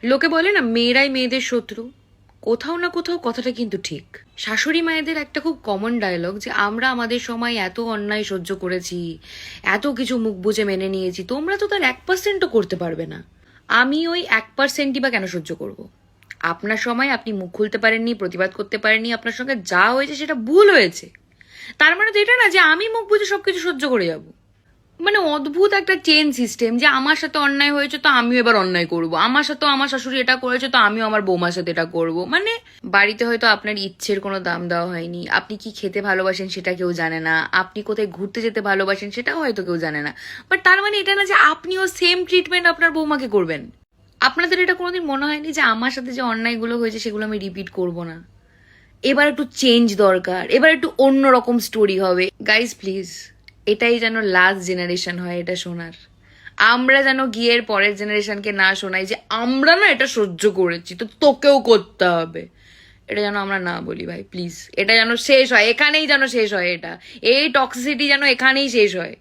লোকে বলে না মেয়েরাই মেয়েদের শত্রু, কোথাও না কোথাও কথাটা কিন্তু ঠিক। শাশুড়ি মায়েদের একটা খুব কমন ডায়লগ যে আমরা আমাদের সময় এত অন্যায় সহ্য করেছি, এত কিছু মুখ বুজে মেনে নিয়েছি, তোমরা তো তার 1%ও করতে পারবে না। আমি ওই 1%ই বা কেন সহ্য করব? আপনার সময় আপনি মুখ খুলতে পারেননি, প্রতিবাদ করতে পারেননি, আপনার সঙ্গে যা হয়েছে সেটা ভুল হয়েছে, তার মানে তো এটা না যে আমি মুখ বুজে সবকিছু সহ্য করে যাব। মানে অদ্ভুত একটা চেন সিস্টেম যে আমার সাথে অন্যায় হয়েছে তো আমিও এবার অন্যায় করব, আমার সাথে আমার শাশুড়ি এটা করেছে তো আমিও আমার বৌমার সাথে এটা করব। মানে বাড়িতে হয়তো আপনার ইচ্ছের কোনো দাম দেওয়া হয়নি, আপনি কি খেতে ভালোবাসেন সেটা কেউ জানে না, আপনি কোথায় ঘুরতে যেতে ভালোবাসেন সেটাও হয়তো কেউ জানে না, বাট তার মানে এটা না যে আপনিও সেম ট্রিটমেন্ট আপনার বৌমাকে করবেন। আপনাদের এটা কোনোদিন মনে হয়নি যে আমার সাথে যে অন্যায়গুলো হয়েছে সেগুলো আমি রিপিট করব না, এবার একটু চেঞ্জ দরকার, এবার একটু অন্যরকম স্টোরি হবে? গাইজ প্লিজ, এটাই যেন লাস্ট জেনারেশন হয় এটা শোনার। আমরা যেন গিয়ে পরের জেনারেশনকে না শোনাই যে আমরা না এটা সহ্য করেছি তো তোকেও করতে হবে, এটা যেন আমরা না বলি ভাই প্লিজ। এটা যেন শেষ হয়, এখানেই যেন শেষ হয়, এটা এই টক্সিসিটি যেন এখানেই শেষ হয়।